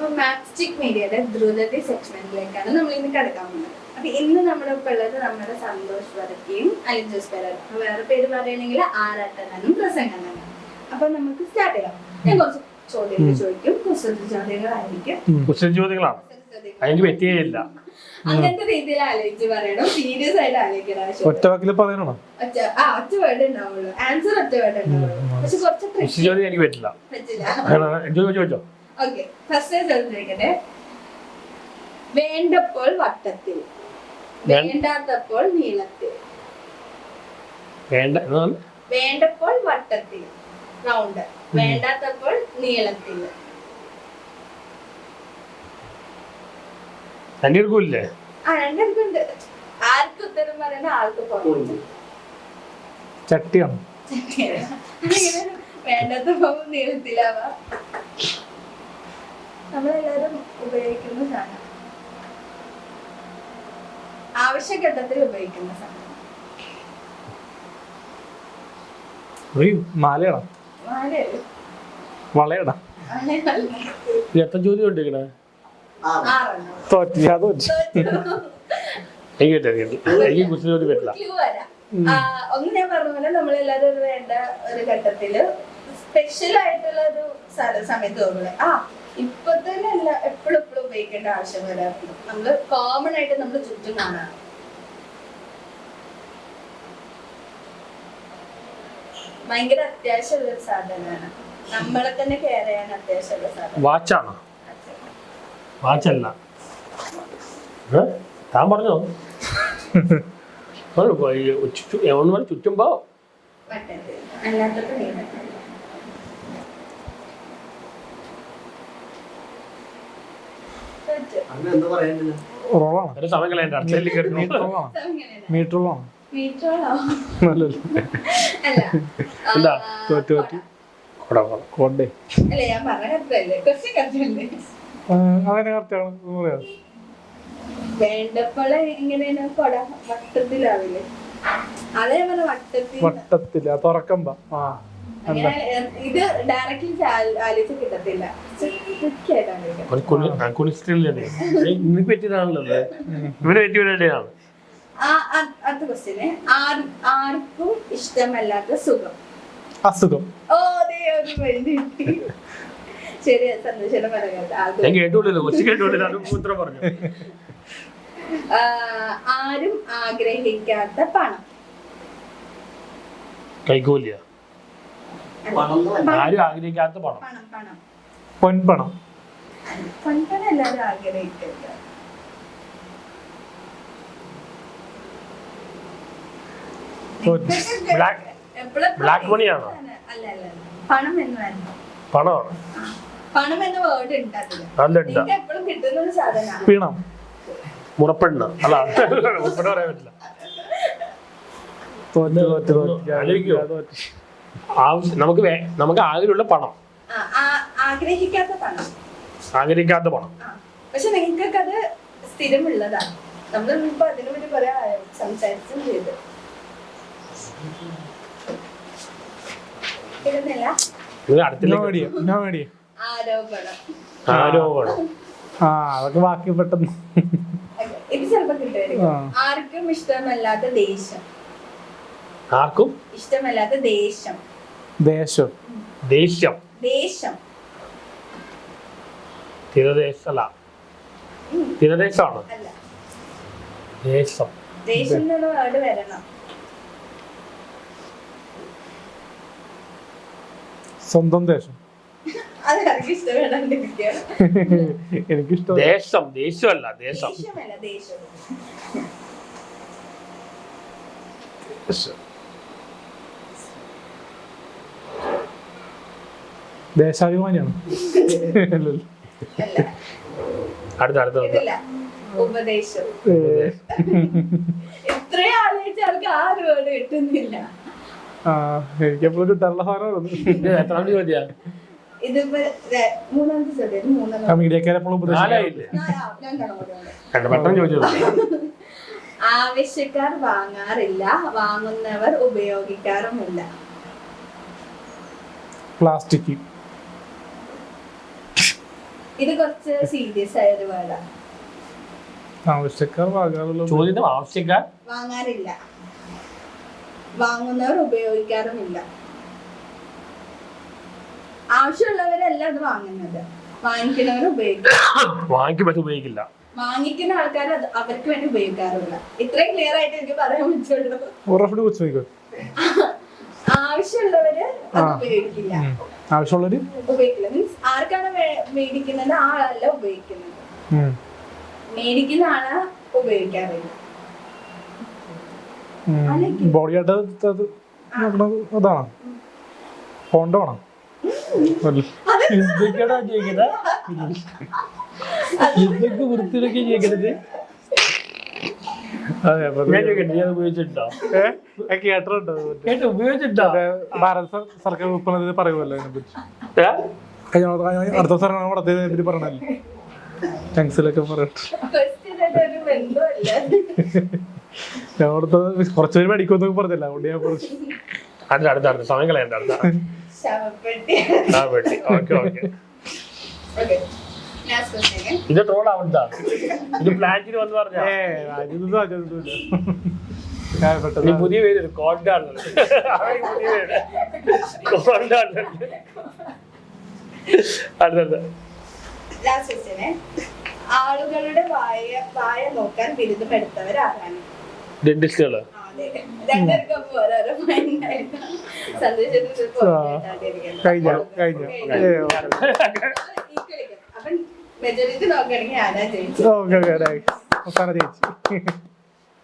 അപ്പൊ മാപ്സ്റ്റിക് മീഡിയയുടെ ദ്രുതതി സെഗ്മെന്റിലേക്കാണ് നമ്മൾ ഇന്ന് കിടക്കാൻ പോകുന്നത്. അപ്പൊ ഇന്ന് നമ്മുടെ ഒപ്പം ഉള്ളത് നമ്മുടെ സന്തോഷ് വരക്കയും അലിൻ ജോസ് പേരാണ്. വേറെ പേര് പറയണെങ്കിൽ ആറാട്ടനും പ്രസംഗനാണ്. അപ്പൊ നമുക്ക് സ്റ്റാർട്ട് ചെയ്യാം. ഞാൻ കുറച്ച് ചോദ്യങ്ങൾ ചോദിക്കും. ചോദ്യങ്ങളാണ് അങ്ങനത്തെ രീതിയിൽ ആലോചിച്ച് പറയണം. സീരിയസ് ആയിട്ട് ആലോചിക്കണം. ഒറ്റ വാക്കിൽ പറയണോ? ഒറ്റ വേർഡ് ഉണ്ടാവുള്ളൂ. ആൻസർ ഒറ്റ വേർഡ് ഉണ്ടാവുള്ളൂ. പക്ഷെ കുറച്ച് എനിക്ക് പറ്റില്ല. ഓക്കെ, ഫസ്റ്റ് ചോദിക്കട്ടെ. വേണ്ടപ്പോൾ വട്ടത്തിൽ, വേണ്ടാത്തപ്പോൾ നീളത്തിൽ. വേണ്ടപ്പോൾ വട്ടത്തിൽ റൗണ്ട്, വേണ്ടാത്തപ്പോൾ നീളത്തിൽ. രണ്ടുപേർക്കുമില്ലേ? രണ്ടുപേർക്കുണ്ട്. ആർക്ക് ഉത്തരം പറയണ ആൾക്ക് പോകണം. ചട്ടിയാണ്. വേണ്ടാത്തപ്പോ നീളത്തിലാവാ. നമ്മളെല്ലാരും ഉപയോഗിക്കുന്ന സാധനം, ആവശ്യഘട്ടത്തിൽ ഉപയോഗിക്കുന്ന സാധനം. മാലയാണോ? മാലയല്ല. വളയടാ. എത്ര ചോദ്യം ഉണ്ടിരിക്കണേ? ഒന്ന് ഞാൻ പറഞ്ഞ പോലെ നമ്മളെല്ലാരും വേണ്ട ഒരു ഘട്ടത്തില് സ്പെഷ്യൽ ആയിട്ടുള്ള ഒരു സമയത്ത് തോന്നുന്നത് ഇപ്പൊ തന്നെ അല്ല, എപ്പോഴും ഉപയോഗിക്കേണ്ട ആവശ്യം വരാറുണ്ട്. നമ്മള് കോമൺ ആയിട്ട് നമ്മൾ ചുറ്റും കാണാം. ഭയങ്കര അത്യാവശ്യമുള്ള ഒരു സാധനമാണ്. നമ്മളെ തന്നെ കെയർ ചെയ്യാൻ അത്യാവശ്യമുള്ള സാധനം. വാച്ചാണോ? വാച്ചല്ല. താൻ പറഞ്ഞോ? ചുറ്റുമ്പോ അല്ലാത്തപ്പോ വേണ്ടപ്പോളെ എങ്ങനെയാണ് കൊട വട്ടത്തിലാവില്ലേ? അതേ പോലെ വട്ടത്തില തുറക്കുമ്പോ ഇത് ഡയറക്ട്ലി ആലോചിച്ച് കിട്ടത്തില്ല. അടുത്ത ക്വസ്റ്റ്യന്, ആർക്കും ഇഷ്ടമല്ലാത്ത സുഖം. അസുഖം. ഓ അതെ, ഒരു ശരി. സന്തോഷം പറയാം. ആരും ആഗ്രഹിക്കാത്ത പണം. കൈകൂലിയ. ആരും ആഗ്രഹിക്കാത്ത പണം. പണം. പൊൻപണം. പൊൻപണം എല്ലാരും ആഗ്രഹിക്കില്ല. ബ്ലാക്ക് മണിയാണോ? അല്ല, പണം എന്ന് പറഞ്ഞു. പണമാണ്. പണം എന്ന വേർഡ് ഉണ്ട്. എപ്പോഴും കിട്ടുന്ന ഒരു സാധനമാണ്. മുറപ്പെണ്ണ. അല്ല, മുറപ്പെണ്ണ പറയാൻ പറ്റില്ല. നമുക്ക് ആഗ്രഹമുള്ള പണം. ആഗ്രഹിക്കാത്ത പണം. ആഗ്രഹിക്കാത്ത പണം. പക്ഷെ നിങ്ങൾക്കൊക്കെ അത് സ്ഥിരമുള്ളതാണ്. നമ്മളിപ്പോ അതിനു വേണ്ടി കുറെ സംസാരിച്ചും ചെയ്ത് ആരോപണം. അതൊക്കെ ബാക്കി പെട്ടെന്ന്. ഇത് ചിലപ്പോ കിട്ടുമായിരിക്കും. ആർക്കും ഇഷ്ടമല്ലാത്ത ദേശം. ആർക്കും ഇഷ്ടമല്ലാത്ത ദേശം. ദേശം. ദേശം. ദേശം. തീരദേശല്ല. തീരദേശാണ്. അല്ല, ദേശം. ദേശം എന്നുള്ള വേർഡ് വരണം. സ്വന്തം ദേശം. എനിക്കിഷ്ടം. ദേശം. ദേശമല്ല, ദേശം. ദേശാഭിമാനിയാണ്. അടുത്ത ഉപദേശം. ഇത്രയും ആലോചിച്ച ആൾക്ക് ആ ഒരു വേർഡ് കിട്ടുന്നില്ല. എനിക്കെപ്പോഴും കിട്ടാനുള്ള സാധനം. എത്രാമത്തെ ചോദ്യ? ഇതിപ്പോ മൂന്നാമത്തെ ചോദ്യം. മീഡിയക്കാരെപ്പോഴും ആവശ്യക്കാർ വാങ്ങാറില്ല, വാങ്ങുന്നവർ ഉപയോഗിക്കാറുമില്ല. പ്ലാസ്റ്റിക്. ഇത് കുറച്ച് സീരിയസ് ആയ ഒരു വേർഡാണ്. ആവശ്യക്കാർ വാങ്ങാറുള്ള ചോദ്യം ആവശ്യക്കാർ വാങ്ങാറില്ല, വാങ്ങുന്നവർ ഉപയോഗിക്കാറുമില്ല. ആവശ്യമുള്ളവരല്ല അത് വാങ്ങുന്നത്, വാങ്ങിക്കുന്നവർ ഉപയോഗിക്കും. വാങ്ങിക്കും പക്ഷെ ഉപയോഗിക്കില്ല. വാങ്ങിക്കുന്ന ആൾക്കാർ അത് അവർക്ക് വേണ്ടി ഉപയോഗിക്കാറില്ല. ഇത്രയും ക്ലിയർ ആയിട്ട് എനിക്ക് പറയാൻ പറ്റുള്ളൂ. ആവശ്യമുള്ളവര് അത് ഉപയോഗിക്കില്ല, ആവശ്യമുള്ളവര് ഉപയോഗിക്കില്ല മീൻസ് ആർക്കാണ് മേടിക്കുന്നത് ആ ആളല്ല ഉപയോഗിക്കുന്നത്, മേടിക്കുന്ന ആള് ഉപയോഗിക്കാറില്ല. ബോഡി ആയിട്ട് അതാണോ ഹോണ്ട വേണം? എന്തൊക്കെയാണോ ചോദിക്കുന്നത്? എന്തൊക്കെ വൃത്തിയിലൊക്കെ ചോദിക്കണത്? ഞാൻ ചോദിക്കട്ടെ, ഞാൻ ഉപയോഗിച്ചിട്ടുണ്ടോ? കേട്ടിട്ടുണ്ടോ? കേട്ടോ, ഉപയോഗിച്ചിട്ടുണ്ടോ? ഭാരത സർക്കാർ ഉൽപ്പന്നത്തിൽ പറയുമല്ലോ അതിനെപ്പറ്റി. ഏ? അടുത്ത സർക്കാർ നടത്തിയതിനെ പറയണല്ലോ, ടങ്സിലൊക്കെ പറയട്ടെ. ഒരു ബന്ധമില്ല. ഞങ്ങളടുത്ത് കുറച്ചുപേര് മേടിക്കുമെന്നൊക്കെ പറഞ്ഞില്ല, അതുകൊണ്ട് ഞാൻ പറഞ്ഞു. അടുത്ത സമയം കളയണ്ട. അടുത്ത ശവപ്പെട്ടി. Okay okay. Okay. Last question. ഇത് ട്രോൾ ആവണ്ട, ഇത് പ്ലാന്റിന് വന്ന് പറഞ്ഞ പുതിയ പേര് കോണ്ടാണ്. പുതിയ പേര് കോണ്ടാണ്. അടുത്ത Last question. ആളുകളുടെ വായ നോക്കാൻ ബിരുദമെടുത്തവരാരാണ്? ഡെന്റിസ്റ്റുകള്. രണ്ടുപേർക്കും ഓരോരോ mind ആയിരുന്നു. സന്തോഷത്തിന് കഴിഞ്ഞ അപ്പം മെജോറിറ്റി നോക്കുകയാണെങ്കിൽ ആരാ ജയിച്ചത്? ഓക്കെ അവസാനം ജയിച്ചു.